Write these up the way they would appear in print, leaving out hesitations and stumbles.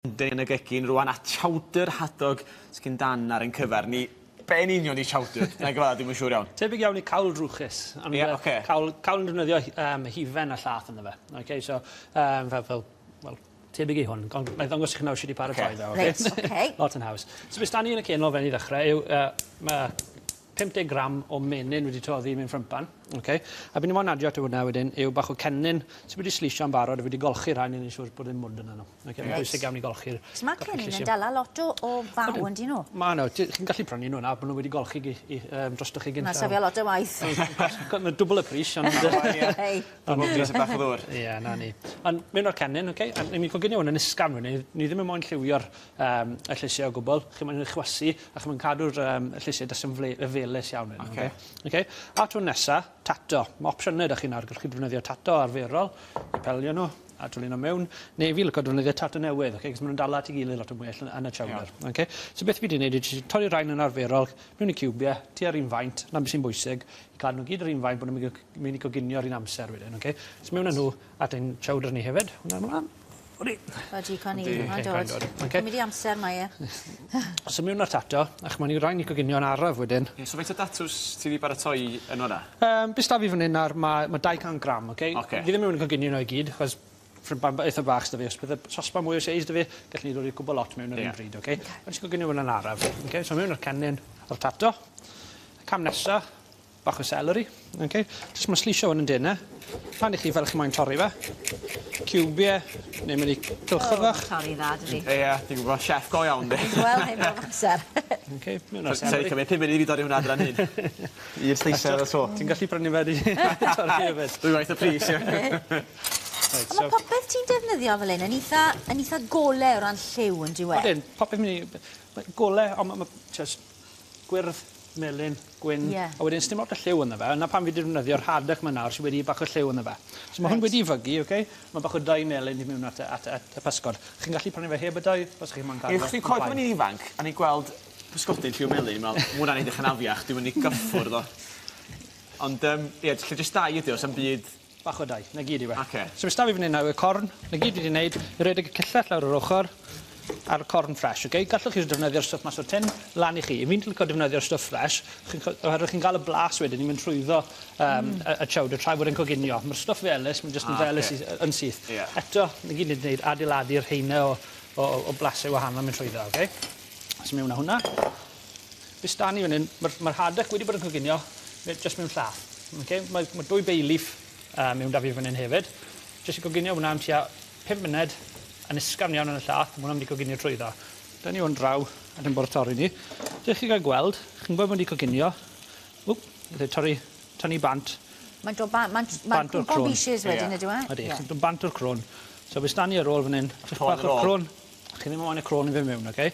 Yn y gegin rwan a chowder hadog sgyn dan ar ein cyfer ni. Be yn union i chowder? Na gyfadda, ddim yn siŵr iawn. Tebyg iawn i cawl drwchus. Cawl yn defnyddio hifen a llath yna fe. Okay, so, fel, tebyg i hwn. Mae ddangos i'ch nawr sydd wedi paratoi fe. Reit, Lot yn haws. So, beth dan ni yn y cenol fe i ddechrau yw 50 gram o menyn wedi toddi mewn ffrympan. Okay. A bydd ni moyn adio at hwnna wedyn yw bach o cennin sydd wedi slisio yn barod a wedi golchi'r rhain i'n siŵr bod ddim mwnd yna nhw. Okay, mae'n bwysig iawn i golchi'r... Mae cennin yn dala lot o faw yn dyn nhw? Mae nhw. Chi'n gallu prynu nhw na, bod nhw wedi golchi drostoch chi gyntaf. Mae'n safio lot o waith. Mae dwbl y pris, ond... Dwi'n bris y bach o ddŵr. Ie, na ni. Ond mewn o'r cennin, okay, a ni'n coginio hwn yn isgan ni ddim yn moyn lliwio'r y llysiau o gwbl. Chi'n mynd chwysu a chi'n cadw'r llysiau dys yn felus iawn. Okay. A tŵn nesa, tato. Mae opsiynau ydych chi'n argol. Chi'n defnyddio tato arferol, i pelio nhw, a drwy'n nhw mewn. Neu fi lyco defnyddio tato newydd, okay, cos maen nhw'n dala at ei gilydd lot o mwell yn y chowder. Okay. So beth fi wedi gwneud yw torri'r rhain yn arferol, mewn i ciwbiau, tua'r un faint, na beth sy'n bwysig, i cadw nhw gyd yr un faint bod nhw'n mynd i goginio'r un amser wedyn. Okay. So mewn â nhw at ein chowder ni hefyd. Hwna'n ymlaen. Odi, con i, mae'n dod. Cymryd i amser mae e. So mewn o'r tato, ac mae'n i rhain i goginio'n araf wedyn. So faint o datws ti wedi baratoi yn hwnna? Bys da fi fan hyn ar, mae 200 gram, okay? Fi ddim yn mynd i goginio nhw i gyd, achos ffrympan eitha bach da fi, os bydd y sosba mwy o seis da fi, gallwn ni ddod i'r gwbl lot mewn yr un bryd, okay? Mae'n i goginio hwnna'n araf. Okay? So mewn o'r cennin o'r tato. Cam nesa, bach o celery, okay? Jyst mae'n slisio hwn yn dynau. Pan i chi fel chi moyn torri fe. Ciwbiau, neu mynd i cylchafach. Torri dda, dydi. Ie, ti'n gwybod, chef go iawn, di. Wel, hyn o'r amser. Okay, mewn o'r celery. Sori, cymryd 5 munud i fi dorri hwnna adran hyn. I'r sleisau o so. Ti'n gallu prynu fe di torri hefyd. Dwi'n waith y pris, ie. Ond mae popeth ti'n defnyddio fel hyn yn eitha gole o ran lliw yn diwedd. Odyn, popeth mynd i... Gole, ond mae gwyrdd, melyn, gwyn, a wedyn sdim lot o lliw yna fe, yna pan fi wedi defnyddio'r hadach yma nawr sydd wedi bach o lliw yna fe. So mae hwn wedi fygu, okay? Mae bach o dau melyn i mewn at y pysgod. Chi'n gallu prynu fe heb y dau, os chi'n ma'n gadw. Chi'n coed pan ni'n ifanc, a ni'n gweld pysgodyn lliw melyn, mae hwnna'n edrych yn afiach, dwi'n mynd i gyffwrdd o. Ond, ie, lle jyst dau ydi o, sy'n byd... Bach o dau, na gyd i we. So fe sta fi fan hyn nawr, y corn, na gyd wedi wneud, i redeg y cyllell lawr yr ochr, a'r corn fresh, okay? Gallwch chi defnyddio'r stwff mas o'r tin, lan i chi. Fi'n licio defnyddio'r stwff fresh, oherwydd chi'n cael y blas wedyn, ni'n mynd trwyddo y chowder tra bod yn coginio. Mae'r stwff felys, mae'n jyst yn felys yn syth. Eto, ni gyd wedi gwneud adeiladu'r heina o blasau wahanol mynd trwyddo, okay? So mewn â hwnna. Bys da ni fan hyn, mae'r hadach wedi bod yn coginio, jyst mewn llath. Okay? Mae 2 bay leaf mewn da fi fan hyn hefyd. Jyst i coginio hwnna am tua 5 munud, yn isgafn iawn yn y llath, mae hwnna'n mynd i coginio trwyddo. Da ni o'n draw, a dyn bwrdd torri ni. Dych chi gael gweld, chi'n gweld bod wedi coginio. Tynnu bant. Mae'n cwmpo bisys wedyn ydw e? Ydy, chi'n dod bant o'r crôn. So bys da ni ar ôl fan hyn, bach o'r crôn. Chi ddim yn moyn y crôn i fe mewn, oce?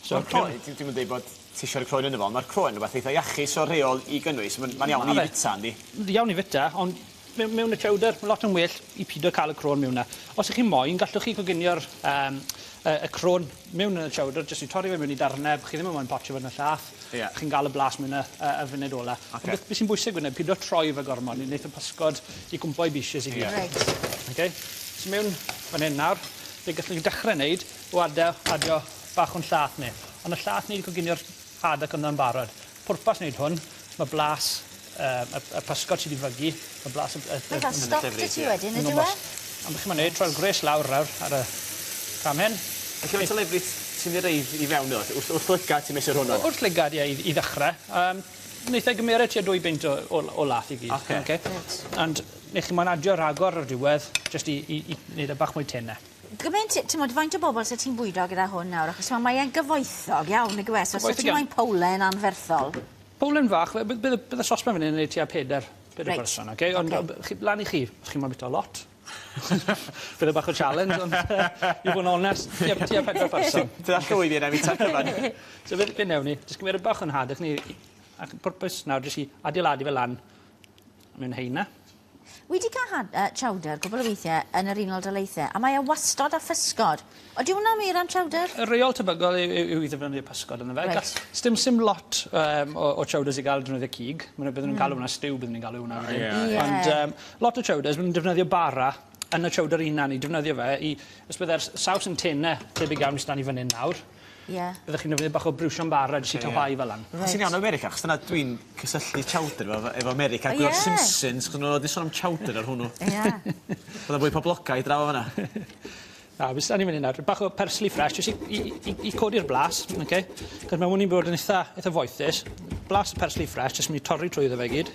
Dwi'n mynd dweud bod ti eisiau'r crôn yn y fo, mae'r crôn yn rhywbeth eitha iachus o reol i gynnwys. Mae'n iawn i fita, yndi? Iawn i fita, ond mewn y chowder, mae lot yn well i pido cael y crôn mewn yna. Os ych chi'n moyn, gallwch chi coginio'r y crôn mewn y chowder, jyst i torri fe mewn i darneb, chi ddim yn moyn potio fe yn y llath, chi'n gael y blas mewn y funud ola. Beth sy'n bwysig fyna, pido troi fe gormod, ni'n neud y pysgod i gwmpo i bisys i gyd. So mewn fan hyn nawr, fe gallwch chi dechrau wneud o adio bach o'n llath ni. Ond y llath ni wedi coginio'r hadach yna'n barod. Pwrpas wneud hwn, mae blas y pysgod sydd wedi fygu, y blas y... Mae'n cael stoc dy ti wedyn, ydw e? Ond bych chi'n gwneud, troi'r gres lawr ar y cam hyn. Felly mae'n telefryd sy'n ei reif i fewn o, wrth lygad ti'n mesur hwnna? Wrth lygad, ie, i ddechrau. Wneith ei gymeryd tua 2 beint o lath i gyd. Ond wneith chi'n adio rhagor ar diwedd, jyst i wneud y bach mwy tynau. Gymaint, ti'n modd, faint o bobl sy'n ti'n bwydo gyda hwn nawr, achos mae'n gyfoethog iawn, y gwes, os ti'n moyn powlen anferthol? Powlen fach, bydd y sosba fan hyn yn ei tua 4 person, okay? Ond lan i chi, os chi'n bwydo lot. Bydd y bach o challenge, ond i fod yn onest, tua 4 person. Dyna llwyd i'n efo tac yma. So fe newn ni, jyst gymryd bach yn hadach ni, ac pwrpas nawr, jyst i adeiladu fe lan mewn heina. Wi wedi cael chowder gwbl o weithiau yn yr Unol Daleithiau, a mae e wastod a physgod. Oeddi hwnna mir am chowder? Y reol tebygol yw i ddefnyddio pysgod yn y fe. Dim lot o chowders i gael defnyddio cig. Bydden nhw'n galw hwnna stew, bydden nhw'n galw hwnna. Ond lot o chowders, bydden nhw'n defnyddio bara yn y chowder unan i defnyddio fe i... Os bydde'r saws yn tenau tebyg iawn i stan i fan hyn nawr, byddwch chi'n defnyddio bach o brwsion bara jyst i tawhau fel lan. Sy'n iawn o America, achos dyna dwi'n cysylltu chowder efo America. Gwylio'r Simpsons, chos nhw'n wedi sôn am chowder ar hwnnw. Byddai fwy poblogaidd draw o fanna. Na, bys da ni mynd i nawr. Bach o persli fresh, jyst i codi'r blas, okay? Cos mae hwn i'n bod yn eitha foethus. Blas o persli fresh, jyst mynd i torri trwy iddo fe gyd.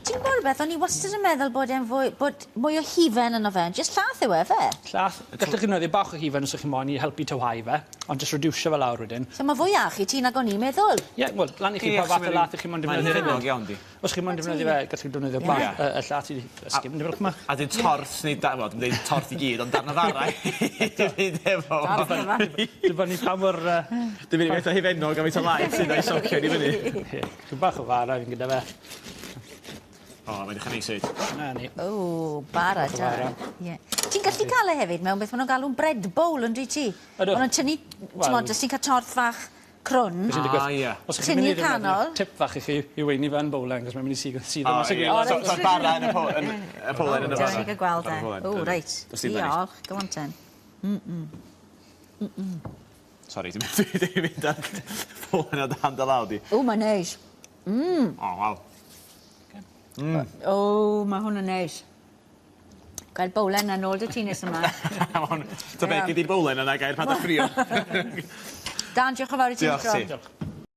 Ti'n gwybod beth, o'n i wastad yn meddwl bod mwy o hifen yn o fe. Jyst llath yw e fe? Llath. Gallwch chi noddi bach o hifen os ych chi'n moyn i helpu tawhau fe, ond jyst reducio fe lawr wedyn. So mae fwy ach i ti nag o'n i'n meddwl? Ie, wel, lan i chi pa fath o lath ych chi'n moyn defnyddio Mae'n iawn di. Os chi'n moyn defnyddio fe, gallwch chi defnyddio bach y llath i ysgym. A dyn torth, neu dwi'n dweud torth i gyd, ond darn o fara. Dwi'n mynd efo. Dwi'n bod ni pa mor... Dwi'n mynd i meddwl hifennog am ei talaid sydd ei socio ni fyny. Dwi'n bach o fara fi'n gyda fe. O, mae'n ddechrau neud syd. Na ni. O, bara da. Ti'n gallu cael e hefyd mewn beth maen nhw'n galw'n bread bowl yn dwi ti? Ydw. Maen nhw'n tynnu, ti'n modd, os ti'n cael torth fach crwn, tynnu'r canol. Tip fach i chi i weini fe yn bowlen, cos mae'n mynd i sydd mas y gwyl. So'r bara yn y polen yn y bara. Dwi'n cael gweld e. O, reit. Diolch, go on ten. Sori, dwi'n mynd ar polen o dan dy law di. O, mae'n neis. O, waw. O, mae hwn yn neis. Gael bowlen yn ôl dy ti nes yma. Ta be, gyd i'r bowlen yna gael pad a ffrio. Dan, diolch yn fawr i ti. Diolch ti.